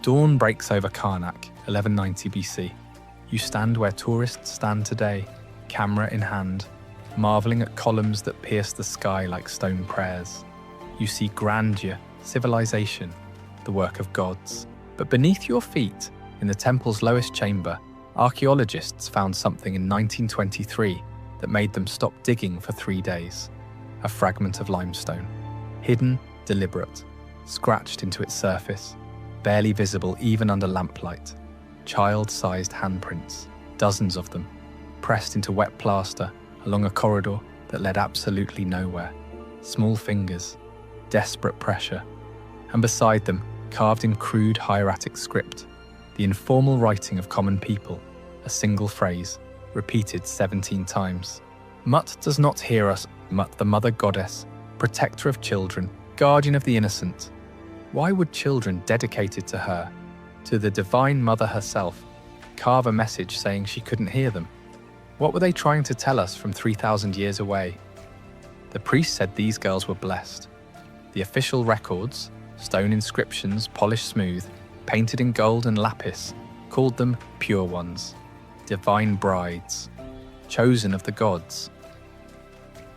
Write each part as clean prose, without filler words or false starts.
Dawn breaks over Karnak, 1190 BC. You stand where tourists stand today, camera in hand, marveling at columns that pierce the sky like stone prayers. You see grandeur, civilization, the work of gods. But beneath your feet, in the temple's lowest chamber, archaeologists found something in 1923 that made them stop digging for 3 days. A fragment of limestone. Hidden, deliberate, scratched into its surface, barely visible even under lamplight. Child-sized handprints, dozens of them, pressed into wet plaster along a corridor that led absolutely nowhere. Small fingers, desperate pressure, and beside them, carved in crude hieratic script, the informal writing of common people, a single phrase, repeated 17 times. Mut does not hear us, Mut the mother goddess, protector of children, guardian of the innocent. Why would children dedicated to her, to the divine mother herself, carve a message saying she couldn't hear them? What were they trying to tell us from 3,000 years away? The priest said these girls were blessed. The official records, stone inscriptions polished smooth, painted in gold and lapis, called them pure ones, divine brides, chosen of the gods.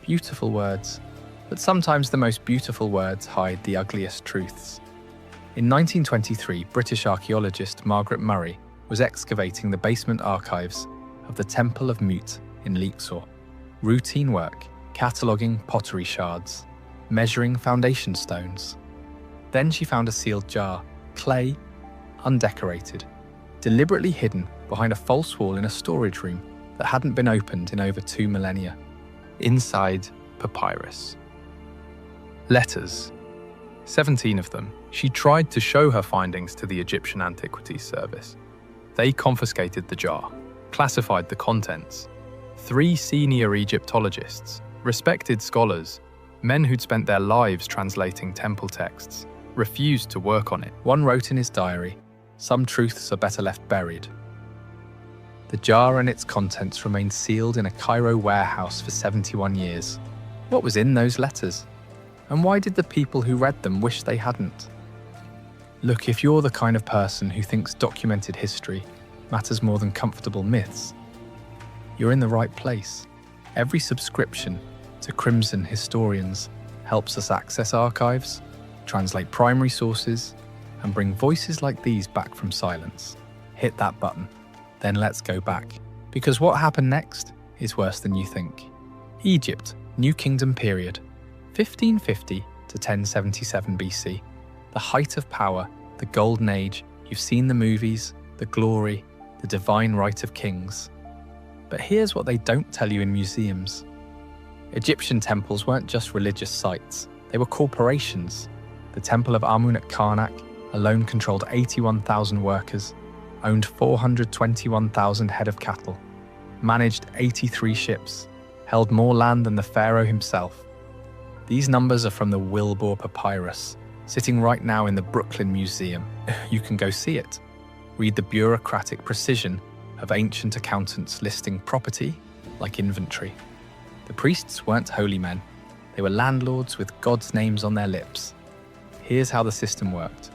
Beautiful words, but sometimes the most beautiful words hide the ugliest truths. In 1923, British archaeologist Margaret Murray was excavating the basement archives of the Temple of Mut in Luxor. Routine work, cataloguing pottery shards, measuring foundation stones. Then she found a sealed jar, clay, undecorated, deliberately hidden behind a false wall in a storage room that hadn't been opened in over 2 millennia. Inside, papyrus. Letters. 17 of them. She tried to show her findings to the Egyptian Antiquities Service. They confiscated the jar, classified the contents. 3 senior Egyptologists, respected scholars, men who'd spent their lives translating temple texts, refused to work on it. One wrote in his diary, "Some truths are better left buried." The jar and its contents remained sealed in a Cairo warehouse for 71 years. What was in those letters? And why did the people who read them wish they hadn't? Look, if you're the kind of person who thinks documented history matters more than comfortable myths, you're in the right place. Every subscription to Crimson Historians helps us access archives, translate primary sources, and bring voices like these back from silence. Hit that button, then let's go back. Because what happened next is worse than you think. Egypt, New Kingdom period, 1550 to 1077 BC. The height of power, the golden age. You've seen the movies, the glory, the divine right of kings. But here's what they don't tell you in museums. Egyptian temples weren't just religious sites, they were corporations. The Temple of Amun at Karnak alone controlled 81,000 workers, owned 421,000 head of cattle, managed 83 ships, held more land than the pharaoh himself. These numbers are from the Wilbur Papyrus, sitting right now in the Brooklyn Museum. You can go see it. Read the bureaucratic precision of ancient accountants listing property like inventory. The priests weren't holy men. They were landlords with God's names on their lips. Here's how the system worked.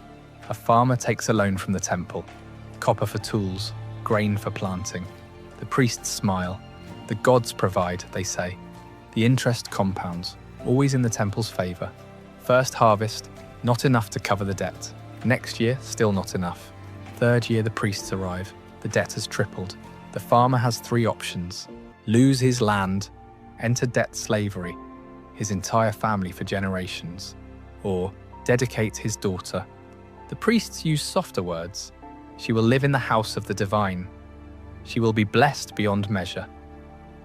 A farmer takes a loan from the temple. Copper for tools, grain for planting. The priests smile. The gods provide, they say. The interest compounds, always in the temple's favor. First harvest, not enough to cover the debt. Next year, still not enough. Third year, the priests arrive. The debt has tripled. The farmer has 3 options. Lose his land, enter debt slavery, his entire family for generations, or dedicate his daughter. The priests use softer words. She will live in the house of the divine. She will be blessed beyond measure.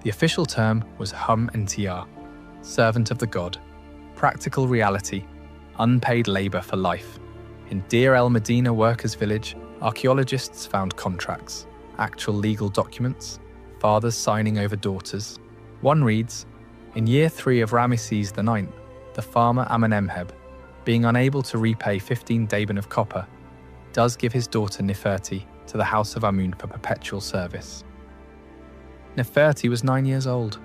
The official term was Hum Entiyah, servant of the god. Practical reality, unpaid labor for life. In Deir el Medina workers' village, archaeologists found contracts, actual legal documents, fathers signing over daughters. One reads, in year 3 of Ramesses IX, the farmer Amenemheb, being unable to repay 15 daben of copper, does give his daughter Neferti to the house of Amun for perpetual service. Neferti was 9 years old.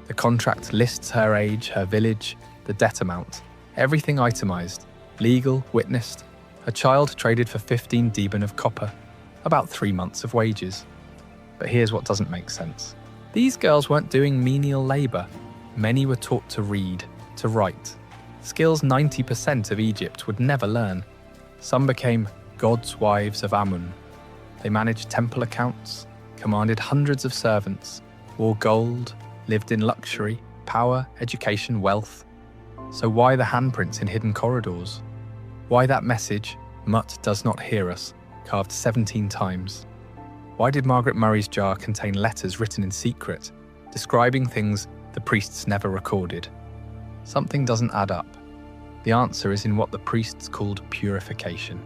The contract lists her age, her village, the debt amount, everything itemized, legal, witnessed, A child traded for 15 deben of copper, about 3 months of wages. But here's what doesn't make sense. These girls weren't doing menial labour. Many were taught to read, to write, skills 90% of Egypt would never learn. Some became God's wives of Amun. They managed temple accounts, commanded hundreds of servants, wore gold, lived in luxury, power, education, wealth. So why the handprints in hidden corridors? Why that message, Mut does not hear us, carved 17 times? Why did Margaret Murray's jar contain letters written in secret, describing things the priests never recorded? Something doesn't add up. The answer is in what the priests called purification.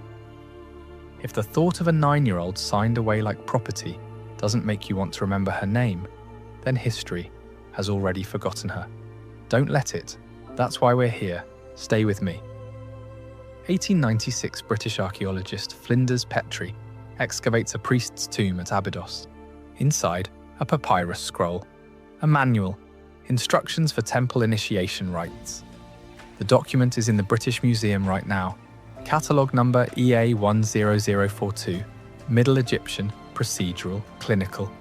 If the thought of a 9-year-old signed away like property doesn't make you want to remember her name, then history has already forgotten her. Don't let it. That's why we're here. Stay with me. 1896 British archaeologist Flinders Petrie excavates a priest's tomb at Abydos. Inside, a papyrus scroll, a manual, instructions for temple initiation rites. The document is in the British Museum right now. Catalogue number EA10042, Middle Egyptian, procedural, clinical,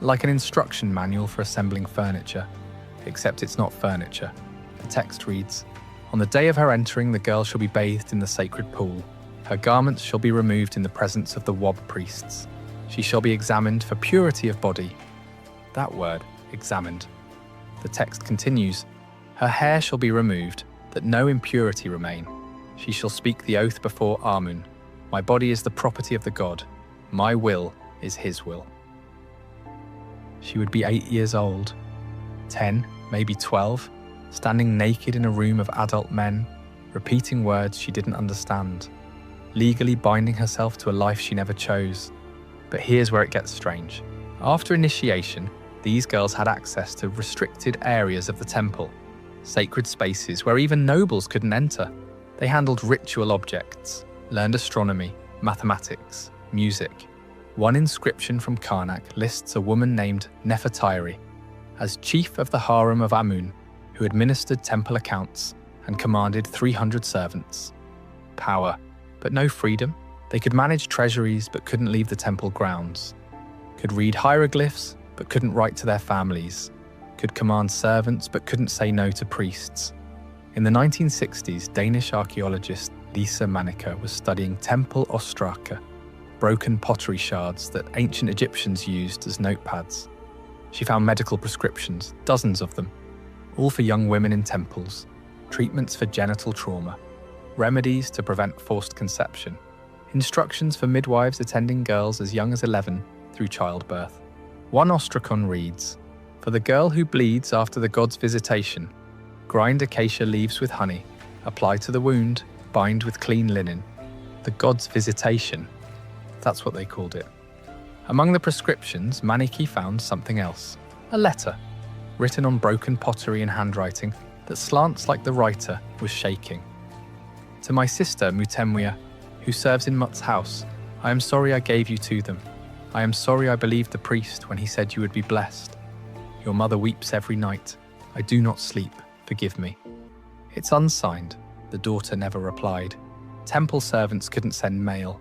like an instruction manual for assembling furniture, except it's not furniture. The text reads, "On the day of her entering, the girl shall be bathed in the sacred pool. Her garments shall be removed in the presence of the Wab priests. She shall be examined for purity of body." That word, examined. The text continues, "Her hair shall be removed, that no impurity remain. She shall speak the oath before Amun. My body is the property of the god. My will is his will." She would be 8 years old, 10, maybe 12, standing naked in a room of adult men, repeating words she didn't understand, legally binding herself to a life she never chose. But here's where it gets strange. After initiation, these girls had access to restricted areas of the temple, sacred spaces where even nobles couldn't enter. They handled ritual objects, learned astronomy, mathematics, music. One inscription from Karnak lists a woman named Nefertari as chief of the harem of Amun, who administered temple accounts and commanded 300 servants. Power, but no freedom. They could manage treasuries but couldn't leave the temple grounds. Could read hieroglyphs but couldn't write to their families. Could command servants but couldn't say no to priests. In the 1960s, Danish archaeologist Lisa Manica was studying temple ostraka, broken pottery shards that ancient Egyptians used as notepads. She found medical prescriptions, dozens of them, all for young women in temples, treatments for genital trauma, remedies to prevent forced conception, instructions for midwives attending girls as young as 11 through childbirth. One ostrakon reads, "For the girl who bleeds after the god's visitation, grind acacia leaves with honey, apply to the wound, bind with clean linen." The god's visitation, that's what they called it. Among the prescriptions, Maniki found something else, a letter, written on broken pottery and handwriting that slants like the writer was shaking. "To my sister Mutemwia, who serves in Mut's house, I am sorry I gave you to them. I am sorry I believed the priest when he said you would be blessed. Your mother weeps every night. I do not sleep. Forgive me." It's unsigned. The daughter never replied. Temple servants couldn't send mail.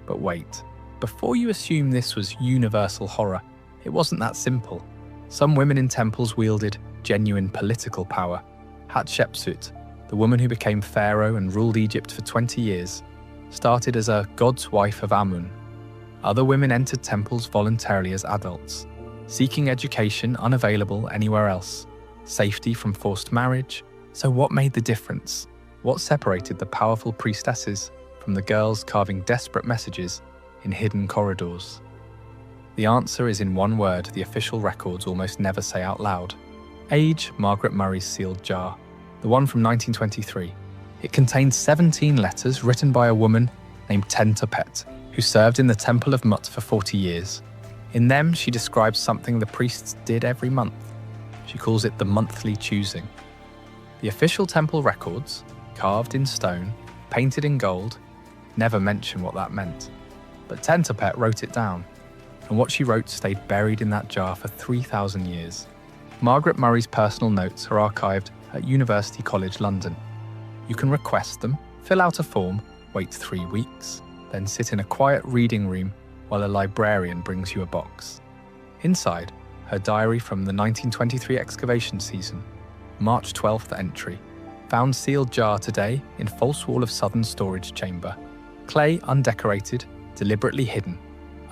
But wait, before you assume this was universal horror, it wasn't that simple. Some women in temples wielded genuine political power. Hatshepsut, the woman who became pharaoh and ruled Egypt for 20 years, started as a god's wife of Amun. Other women entered temples voluntarily as adults, seeking education unavailable anywhere else, safety from forced marriage. So what made the difference? What separated the powerful priestesses from the girls carving desperate messages in hidden corridors? The answer is in one word the official records almost never say out loud. Age, Margaret Murray's sealed jar, the one from 1923. It contained 17 letters written by a woman named Tentopet, who served in the Temple of Mut for 40 years. In them, she describes something the priests did every month. She calls it the monthly choosing. The official temple records, carved in stone, painted in gold, never mention what that meant. But Tentopet wrote it down, and what she wrote stayed buried in that jar for 3,000 years. Margaret Murray's personal notes are archived at University College London. You can request them, fill out a form, wait 3 weeks, then sit in a quiet reading room while a librarian brings you a box. Inside, her diary from the 1923 excavation season, March 12th entry, found sealed jar today in false wall of southern storage chamber. Clay undecorated, deliberately hidden.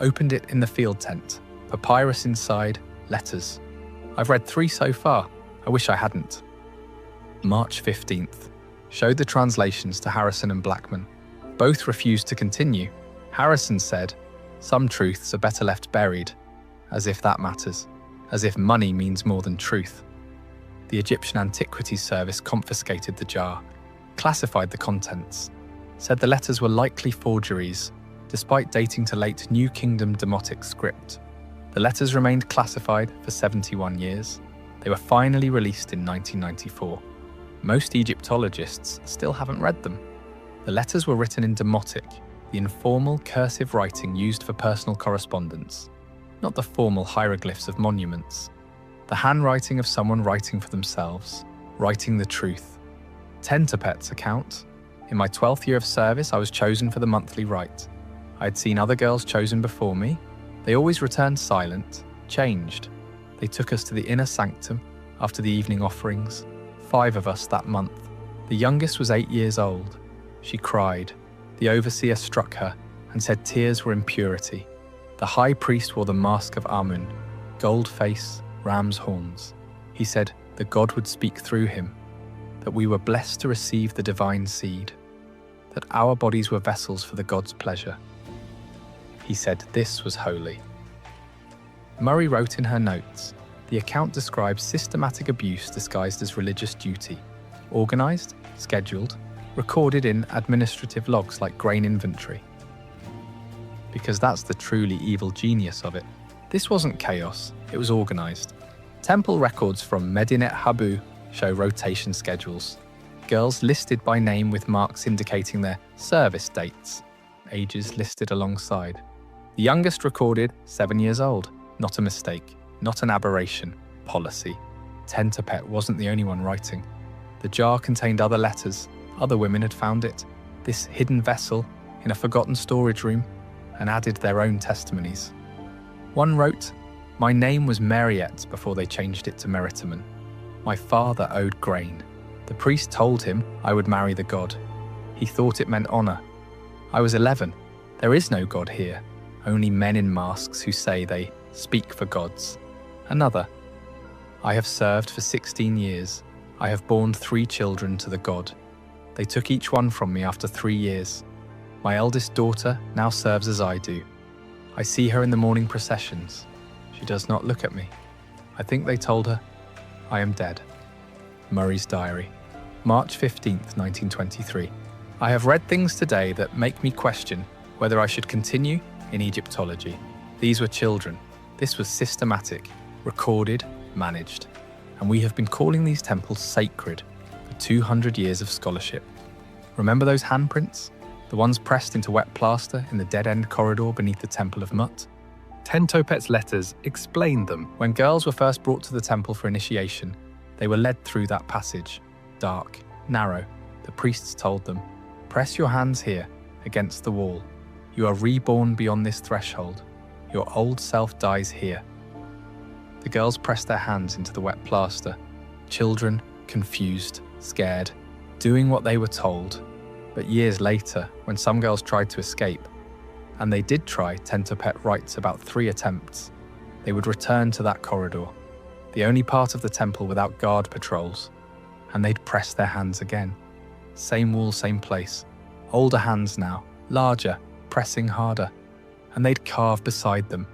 Opened it in the field tent. Papyrus inside, letters. I've read 3 so far. I wish I hadn't. March 15th. Showed the translations to Harrison and Blackman. Both refused to continue. Harrison said, "Some truths are better left buried," as if that matters, as if money means more than truth. The Egyptian Antiquities Service confiscated the jar, classified the contents, said the letters were likely forgeries, despite dating to late New Kingdom Demotic script. The letters remained classified for 71 years. They were finally released in 1994. Most Egyptologists still haven't read them. The letters were written in Demotic, the informal cursive writing used for personal correspondence, not the formal hieroglyphs of monuments. The handwriting of someone writing for themselves, writing the truth. Tentopet's account. In my 12th year of service, I was chosen for the monthly rite. I had seen other girls chosen before me. They always returned silent, changed. They took us to the inner sanctum after the evening offerings. 5 of us that month. The youngest was 8 years old. She cried. The overseer struck her and said tears were impurity. The high priest wore the mask of Amun, gold face, ram's horns. He said that God would speak through him, that we were blessed to receive the divine seed, that our bodies were vessels for the God's pleasure. He said this was holy. Murray wrote in her notes, the account describes systematic abuse disguised as religious duty, organised, scheduled, recorded in administrative logs like grain inventory. Because that's the truly evil genius of it. This wasn't chaos, it was organised. Temple records from Medinet Habu show rotation schedules. Girls listed by name with marks indicating their service dates, ages listed alongside. The youngest recorded 7 years old, not a mistake, not an aberration, policy. Tentopet wasn't the only one writing. The jar contained other letters, other women had found it, this hidden vessel in a forgotten storage room, and added their own testimonies. One wrote, "My name was Mariette before they changed it to Meritamen. My father owed grain. The priest told him I would marry the god. He thought it meant honour. I was 11. There is no god here, only men in masks who say they speak for gods." Another, "I have served for 16 years. I have borne 3 children to the god. They took each one from me after 3 years. My eldest daughter now serves as I do. I see her in the morning processions. She does not look at me. I think they told her, I am dead." Murray's diary. March 15th, 1923. I have read things today that make me question whether I should continue in Egyptology. These were children. This was systematic, recorded, managed. And we have been calling these temples sacred for 200 years of scholarship. Remember those handprints? The ones pressed into wet plaster in the dead-end corridor beneath the Temple of Mut? Tentopet's letters explained them. When girls were first brought to the temple for initiation, they were led through that passage. Dark, narrow. The priests told them, "Press your hands here, against the wall. You are reborn beyond this threshold. Your old self dies here." The girls pressed their hands into the wet plaster. Children, confused, scared, doing what they were told. But years later, when some girls tried to escape, and they did try, Tentopet writes about 3 attempts, they would return to that corridor, the only part of the temple without guard patrols, and they'd press their hands again. Same wall, same place. Older hands now, larger, pressing harder, and they'd carve beside them.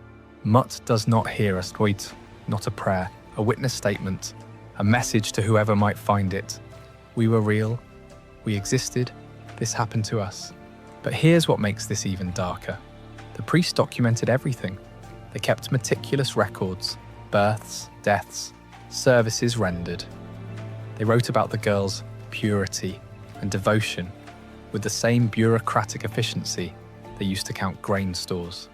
Mut does not hear us. Wait, not a prayer, a witness statement, a message to whoever might find it. We were real. We existed. This happened to us. But here's what makes this even darker. The priests documented everything. They kept meticulous records, births, deaths, services rendered. They wrote about the girls' purity and devotion with the same bureaucratic efficiency they used to count grain stores.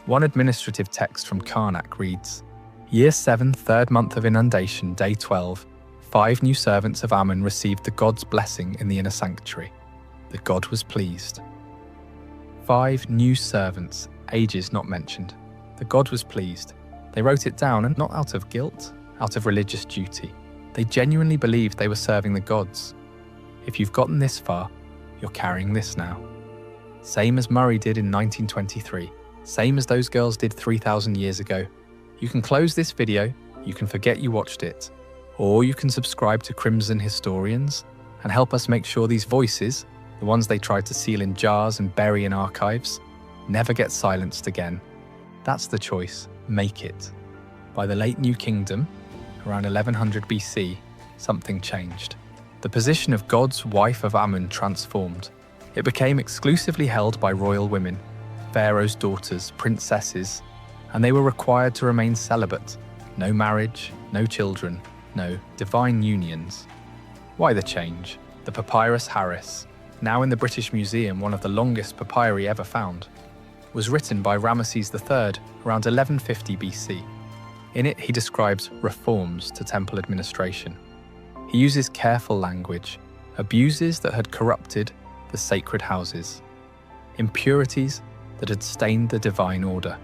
One administrative text from Karnak reads, Year 7, 3rd month of inundation, day 12, 5 new servants of Amun received the god's blessing in the inner sanctuary. The the god was pleased. 5 new servants, ages not mentioned. The god was pleased. They wrote it down, and not out of guilt, out of religious duty. They genuinely believed they were serving the gods. If you've gotten this far, you're carrying this now. Same as Murray did in 1923. Same as those girls did 3,000 years ago. You can close this video, you can forget you watched it, or you can subscribe to Crimson Historians and help us make sure these voices, the ones they tried to seal in jars and bury in archives, never get silenced again. That's the choice. Make it. By the late New Kingdom, around 1100 BC, something changed. The position of God's wife of Amun transformed. It became exclusively held by royal women, pharaoh's daughters, princesses, and they were required to remain celibate. No marriage, no children, no divine unions. Why the change? The Papyrus Harris, now in the British Museum, one of the longest papyri ever found, was written by Ramesses III around 1150 BC. In it, he describes reforms to temple administration. He uses careful language, abuses that had corrupted the sacred houses, impurities that had stained the divine order.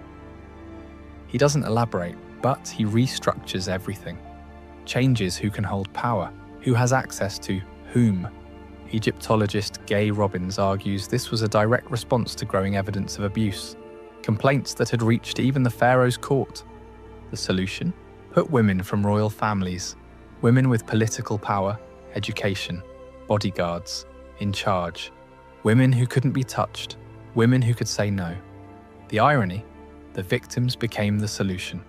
He doesn't elaborate, but he restructures everything, changes who can hold power, who has access to whom. Egyptologist Gay Robbins argues this was a direct response to growing evidence of abuse, complaints that had reached even the pharaoh's court. The solution? Put women from royal families, women with political power, education, bodyguards, in charge, women who couldn't be touched, women who could say no. The irony? The victims became the solution.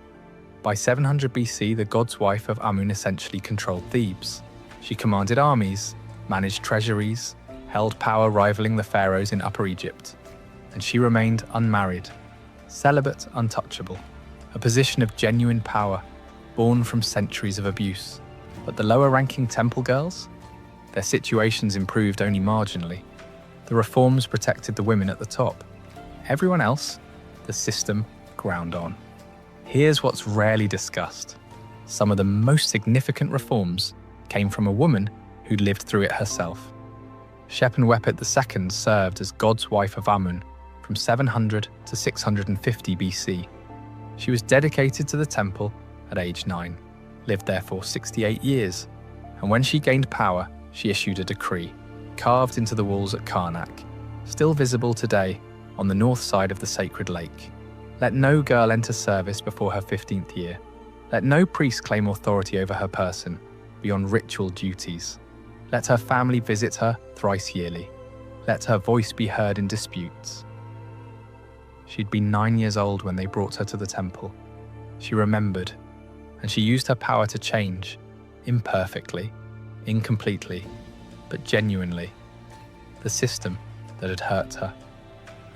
By 700 BC, the god's wife of Amun essentially controlled Thebes. She commanded armies, managed treasuries, held power rivaling the pharaohs in Upper Egypt. And she remained unmarried, celibate, untouchable. A position of genuine power, born from centuries of abuse. But the lower-ranking temple girls? Their situations improved only marginally. The reforms protected the women at the top. Everyone else, the system ground on. Here's what's rarely discussed. Some of the most significant reforms came from a woman who'd lived through it herself. Shepenwepet II served as God's wife of Amun from 700 to 650 BC. She was dedicated to the temple at age 9, lived there for 68 years, and when she gained power, she issued a decree, carved into the walls at Karnak, still visible today on the north side of the sacred lake. Let no girl enter service before her 15th year. Let no priest claim authority over her person beyond ritual duties. Let her family visit her thrice yearly. Let her voice be heard in disputes. She'd been 9 years old when they brought her to the temple. She remembered, and she used her power to change, imperfectly, incompletely, but genuinely, the system that had hurt her.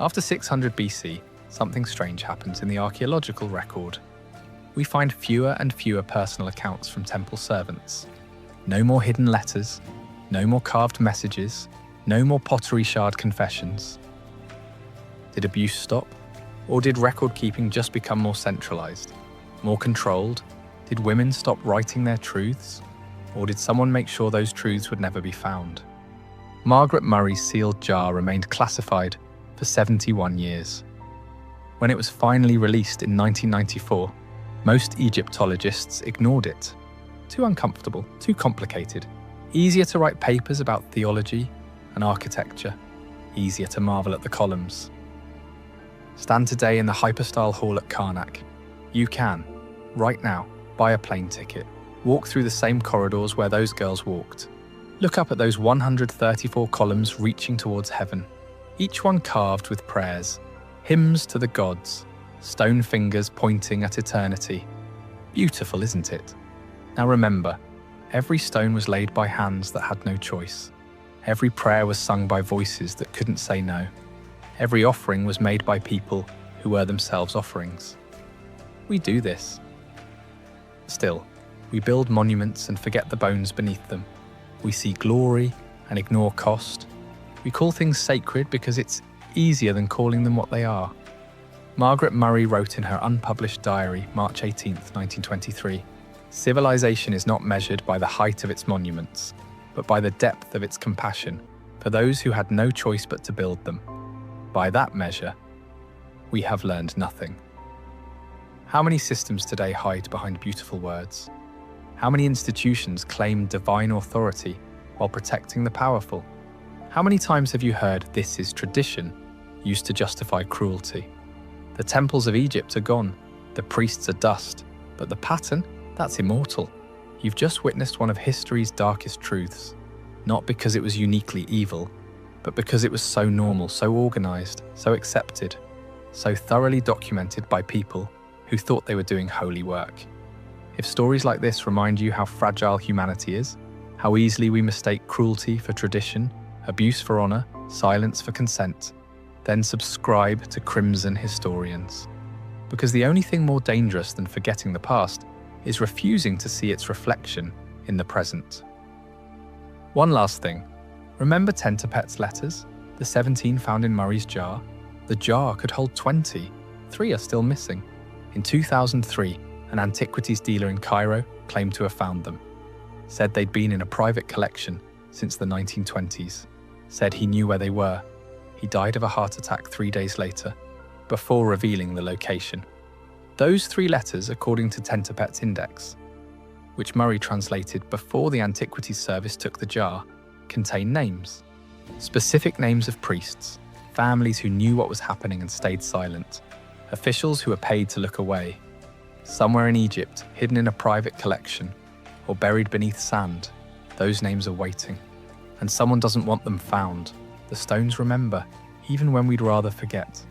After 600 BC, something strange happens in the archaeological record. We find fewer and fewer personal accounts from temple servants. No more hidden letters, no more carved messages, no more pottery shard confessions. Did abuse stop? Or did record-keeping just become more centralized, more controlled? Did women stop writing their truths? Or did someone make sure those truths would never be found? Margaret Murray's sealed jar remained classified for 71 years. When it was finally released in 1994, most Egyptologists ignored it. Too uncomfortable, too complicated. Easier to write papers about theology and architecture. Easier to marvel at the columns. Stand today in the Hyperstyle Hall at Karnak. You can, right now, buy a plane ticket. Walk through the same corridors where those girls walked. Look up at those 134 columns reaching towards heaven, each one carved with prayers, hymns to the gods, stone fingers pointing at eternity. Beautiful, isn't it? Now remember, every stone was laid by hands that had no choice. Every prayer was sung by voices that couldn't say no. Every offering was made by people who were themselves offerings. We do this. Still, we build monuments and forget the bones beneath them. We see glory and ignore cost. We call things sacred because it's easier than calling them what they are. Margaret Murray wrote in her unpublished diary, March 18, 1923, "Civilization is not measured by the height of its monuments, but by the depth of its compassion. for those who had no choice but to build them. By that measure, we have learned nothing. How many systems today hide behind beautiful words? How many institutions claim divine authority while protecting the powerful? How many times have you heard "this is tradition" used to justify cruelty? The temples of Egypt are gone, the priests are dust, but the pattern, that's immortal. You've just witnessed one of history's darkest truths, not because it was uniquely evil, but because it was so normal, so organized, so accepted, so thoroughly documented by people who thought they were doing holy work. If stories like this remind you how fragile humanity is, how easily we mistake cruelty for tradition, abuse for honor, silence for consent, then subscribe to Crimson Historians. Because the only thing more dangerous than forgetting the past is refusing to see its reflection in the present. One last thing. Remember Tentapet's letters? The 17 found in Murray's jar? The jar could hold 20. 3 are still missing. In 2003, an antiquities dealer in Cairo claimed to have found them. Said they'd been in a private collection since the 1920s. Said he knew where they were. He died of a heart attack 3 days later, before revealing the location. Those 3 letters, according to Tentapet's index, which Murray translated before the Antiquities Service took the jar, contain names. Specific names of priests, families who knew what was happening and stayed silent, officials who were paid to look away. Somewhere in Egypt, hidden in a private collection, or buried beneath sand, those names are waiting. And someone doesn't want them found. The stones remember, even when we'd rather forget.